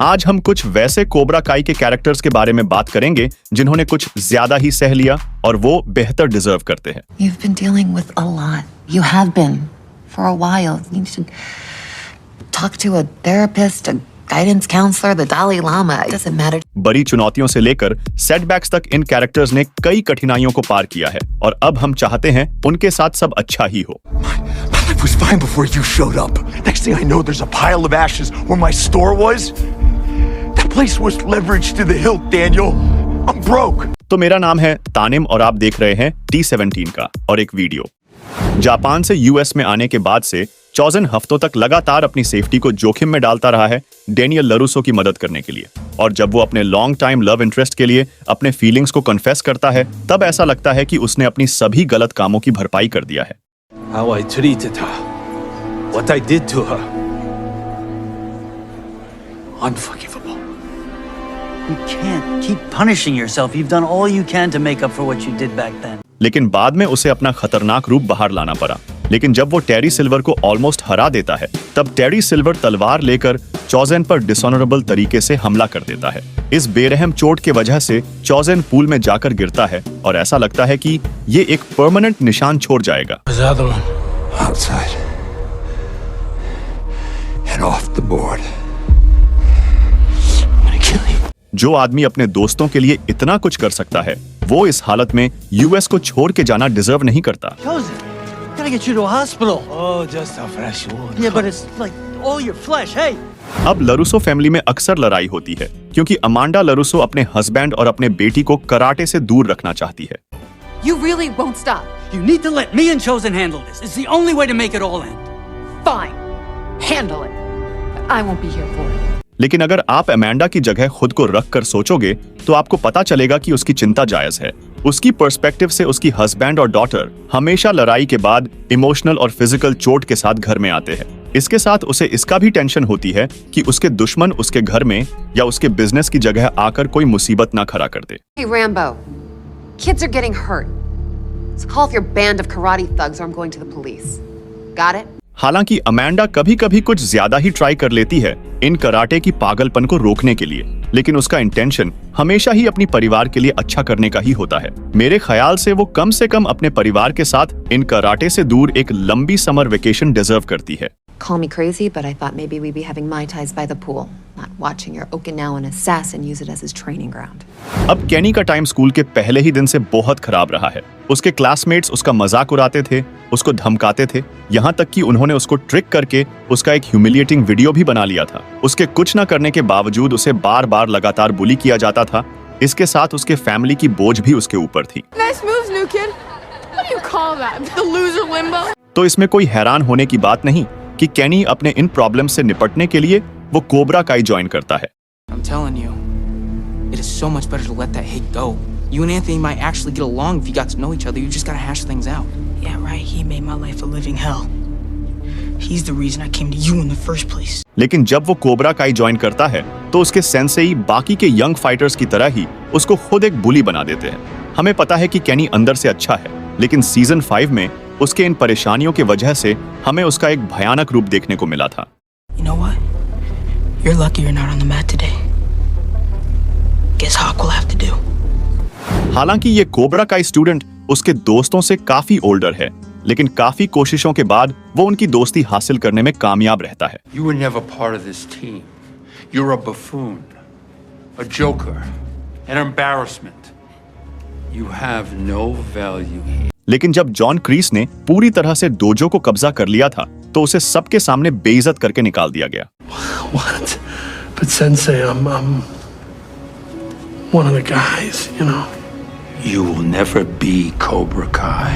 आज हम कुछ वैसे कोबरा काई के कैरेक्टर्स के बारे में बात करेंगे जिन्होंने कुछ ज्यादा ही सह लिया और वो बेहतर डिजर्व करते हैं। You've been dealing with a lot. You have been for a while. You should talk to a therapist, a guidance counselor, the Dalai Lama. It doesn't matter. बड़ी चुनौतियों से लेकर सेटबैक्स तक इन कैरेक्टर्स ने कई कठिनाइयों को पार किया है और अब हम चाहते हैं उनके साथ सब अच्छा ही हो। My life was fine before you showed up. Next thing I know, there's a pile of ashes where my store was. That place was leveraged to the hilt, Daniel. I'm broke. तो मेरा नाम है तानिम और आप देख रहे हैं T17 का और एक वीडियो। जापान से यूएस में आने के बाद से चौजन हफ्तों तक लगातार अपनी सेफ्टी को जोखिम में डालता रहा है डेनियल लरूसो की मदद करने के लिए। और जब वो अपने लॉन्ग टाइम लव इंटरेस्ट के लिए अपने फीलिंग्स को कन्फेस करता है तब ऐसा लगता है कि उसने अपनी सभी गलत कामों की भरपाई कर दिया है। How I treated her, what I did to her, unforgivable. You can't keep punishing yourself. You've done all you can to make up for what you did back then. लेकिन बाद में उसे अपना खतरनाक रूप बाहर लाना पड़ा। लेकिन जब वो टेरी सिल्वर को ऑलमोस्ट हरा देता है तब टेरी सिल्वर तलवार लेकर चौजेन पर डिसऑनरेबल तरीके से हमला कर देता है। इस बेरहम चोट के वजह से चौजेन पूल में जाकर गिरता है और ऐसा लगता है कि ये एक परमानेंट निशान छोड़ जाएगा। Outside. And off the board. I'm gonna kill you. जो आदमी अपने दोस्तों के लिए इतना कुछ कर सकता है वो इस हालत में यूएस को छोड़ के जाना डिजर्व नहीं करता। Chosen, gotta get you to a hospital. Oh, just a fresh wound. Yeah, but it's like all your flesh. Hey. अब लरूसो फैमिली में अक्सर लड़ाई होती है क्योंकि अमांडा लरूसो अपने हस्बैंड और अपने बेटी को कराटे से दूर रखना चाहती है। You really won't stop. You need to let me and Chosen handle this. It's the only way to make it all end. Fine. Handle it. But I won't be here for it. लेकिन अगर आप Amanda की जगह खुद को रख कर सोचोगे तो आपको पता चलेगा कि उसकी चिंता जायज है। उसकी पर्सपेक्टिव से उसकी हस्बैंड और डॉटर हमेशा लड़ाई के बाद इमोशनल और फिजिकल चोट के साथ घर में आते हैं। इसके साथ उसे इसका भी टेंशन होती है कि उसके दुश्मन उसके घर में या उसके बिजनेस की जगह आकर कोई मुसीबत ना खड़ा कर दे। Hey Rambo, kids are getting hurt. So call off your band of karate thugs or I'm going to the police. Got it? हालांकि अमांडा कभी कभी कुछ ज्यादा ही ट्राई कर लेती है इन कराटे की पागलपन को रोकने के लिए, लेकिन उसका इंटेंशन हमेशा ही अपनी परिवार के लिए अच्छा करने का ही होता है। मेरे ख्याल से वो कम अपने परिवार के साथ इन कराटे से दूर एक लंबी समर वेकेशन डिजर्व करती है। Call me crazy, but I thought maybe we'd be having Mai Tais by the pool, not watching your Okinawan assassin use it as his training ground. अब केनी का time school के पहले ही दिन से बहुत खराब रहा है। उसके क्लासमेट्स उसका मजाक उड़ाते थे, उसको धमकाते थे, यहाँ तक कि उन्होंने उसको ट्रिक करके उसका एक ह्यूमिलिएटिंग वीडियो भी बना लिया था। उसके कुछ न करने के बावजूद उसे बार बार लगातार बुली किया जाता था। इसके साथ उसके फैमिली की बोझ भी उसके ऊपर थी। Nice moves, new kid. What do you call that? The loser limbo? तो इसमें कोई हैरान होने की बात नहीं कि केनी अपने इन प्रॉब्लम से निपटने के लिए वो कोबरा काई ज्वाइन करता है। I'm telling you, it is so much better to let that hate go. You and Anthony might actually get along if you got to know each other. You just gotta hash things out. Yeah, right. He made my life a living hell. He's the reason I came to you in the first place. लेकिन जब वो cobra काई join करता है तो उसके Sensei बाकी के यंग फाइटर्स की तरह ही उसको खुद एक बुली बना देते हैं। हमें पता है कि केनी अंदर से अच्छा है, लेकिन सीजन 5 में उसके इन परेशानियों की वजह से हमें उसका एक भयानक रूप देखने को मिला था। You know what? You're lucky you're not on the mat today. Guess Hawk will have to do. हालांकि ये कोबरा काई स्टूडेंट उसके दोस्तों से काफी ओल्डर है, लेकिन काफी कोशिशों के बाद वो उनकी दोस्ती हासिल करने में कामयाब रहता है। You were never part of this team. You're a buffoon, a joker, an embarrassment. You have no value here. लेकिन जब जॉन क्रीस ने पूरी तरह से डोजो को कब्जा कर लिया था तो उसे सबके सामने बेइज्जत करके निकाल दिया गया। What? But Sensei, I'm one of the guys, you know. You will never be Cobra Kai.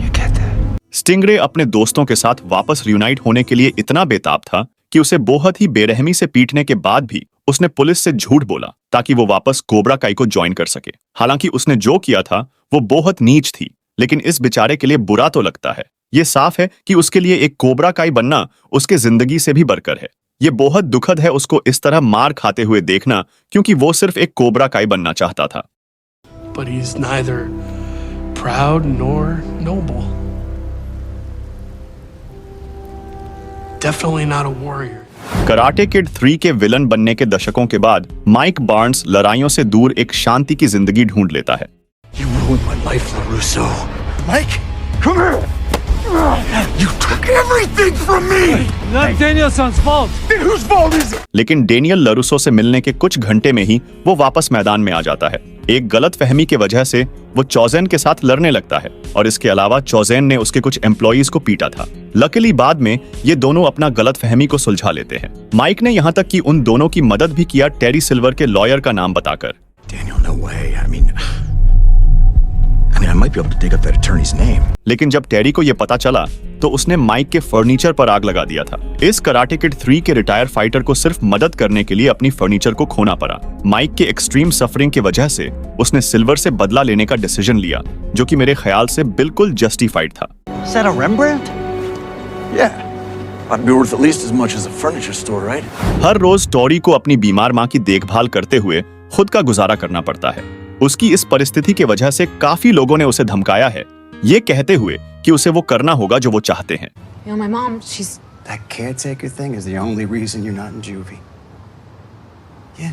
You get that? Stingray अपने दोस्तों के साथ वापस रियूनाइट होने के लिए इतना बेताब था कि उसे बहुत ही बेरहमी से पीटने के बाद भी उसने पुलिस से झूठ बोला ताकि वो वापस कोबरा काई को ज्वाइन कर सके। हालांकि उसने जो किया था वो बहुत नीच थी, लेकिन इस बेचारे के लिए बुरा तो लगता है। ये साफ है कि उसके लिए एक कोबरा काई बनना उसके जिंदगी से भी बढ़कर है। ये बहुत दुखद है उसको इस तरह मार खाते हुए देखना, क्योंकि वो सिर्फ एक कोबरा काई बनना चाहता था। But he's neither proud nor noble. Definitely not a warrior. Karate kid 3 के विलन बनने के दशकों के बाद माइक बार्न्स लड़ाइयों से दूर एक शांति की जिंदगी ढूंढ लेता है। You ruined my life, LaRusso. Mike, come here. You took everything from me. Not Danielson's fault. Then whose fault is it? लेकिन डेनियल लरूसो से मिलने के कुछ घंटे में ही वो वापस मैदान में आ जाता है। एक गलत फहमी की वजह से वो चौजेन के साथ लड़ने लगता है और इसके अलावा चौजेन ने उसके कुछ एम्प्लॉइज को पीटा था। लकीली बाद में ये दोनों अपना गलत फहमी को सुलझा लेते हैं। माइक ने यहाँ तक कि उन दोनों की मदद भी किया टेरी सिल्वर के लॉयर का नाम बताकर। Daniel, no way. I might be able to dig up that attorney's name. लेकिन जब टेरी को ये पता चला तो उसने माइक के फर्नीचर पर आग लगा दिया था। इस कराटे किड 3 के रिटायर फाइटर को सिर्फ मदद करने के लिए अपनी फर्नीचर को खोना पड़ा। माइक के एक्सट्रीम सफरिंग की वजह से उसने सिल्वर से बदला लेने का डिसीजन लिया, जो कि मेरे ख्याल से बिल्कुल जस्टिफाइड था। Is that a Rembrandt? Yeah. Ought to be worth at least as much as a furniture store, right? हर रोज टॉरी को अपनी बीमार माँ की देखभाल करते हुए खुद का गुजारा करना पड़ता है। उसकी इस परिस्थिति की वजह से काफी लोगों ने उसे धमकाया है, ये कहते हुए कि उसे वो करना होगा जो वो चाहते हैं। You know, my mom, she's... That caretaker thing is the only reason you're not in juvie. Yeah,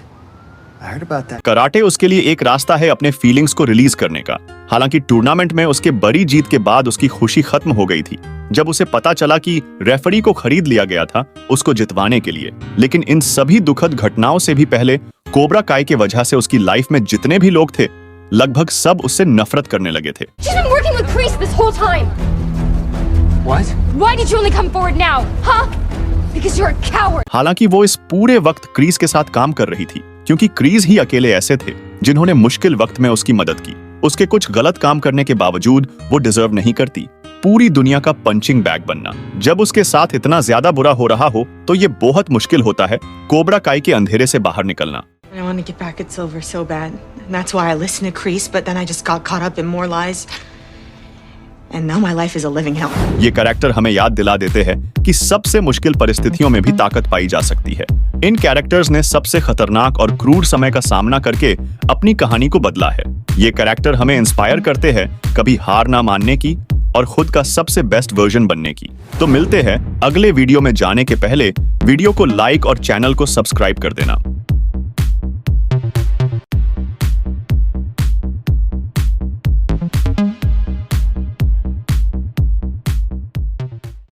I heard about that. Karate उसके लिए एक रास्ता है अपने फीलिंग्स को रिलीज करने का। हालांकि टूर्नामेंट में उसके बड़ी जीत के बाद उसकी खुशी खत्म हो गई थी जब उसे पता चला कि रेफरी को खरीद लिया गया था उसको जितवाने के लिए। लेकिन इन सभी दुखद घटनाओं से भी पहले कोबरा काई के वजह से उसकी लाइफ में जितने भी लोग थे लगभग सब उससे नफरत करने लगे थे। She's been working with Kreese this whole time. What? Why did you only come forward now, huh? Because you're a coward. हालांकि वो इस पूरे वक्त क्रीज के साथ काम कर रही थी क्योंकि क्रीज ही अकेले ऐसे थे जिन्होंने मुश्किल वक्त में उसकी मदद की। उसके कुछ गलत काम करने के बावजूद वो डिजर्व नहीं करती पूरी दुनिया का पंचिंग बैग बनना। जब उसके साथ इतना ज्यादा बुरा हो रहा हो तो ये बहुत मुश्किल होता है कोबरा काई के अंधेरे से बाहर निकलना। I want to get back at Silver so bad. And that's why I listened to Kreese, but then I just got caught up in more lies. And now my life is a living hell. ये character हमें याद दिला देते हैं कि सबसे मुश्किल परिस्थितियों में भी ताकत पाई जा सकती है। इन कैरेक्टर्स ने सबसे खतरनाक और क्रूर समय का सामना करके अपनी कहानी को बदला है। ये कैरेक्टर हमें इंस्पायर करते हैं कभी हार ना मानने की और खुद का सबसे बेस्ट वर्जन बनने की। तो मिलते हैं अगले वीडियो में जाने के पहले वीडियो को लाइक और चैनल को सब्सक्राइब कर देना।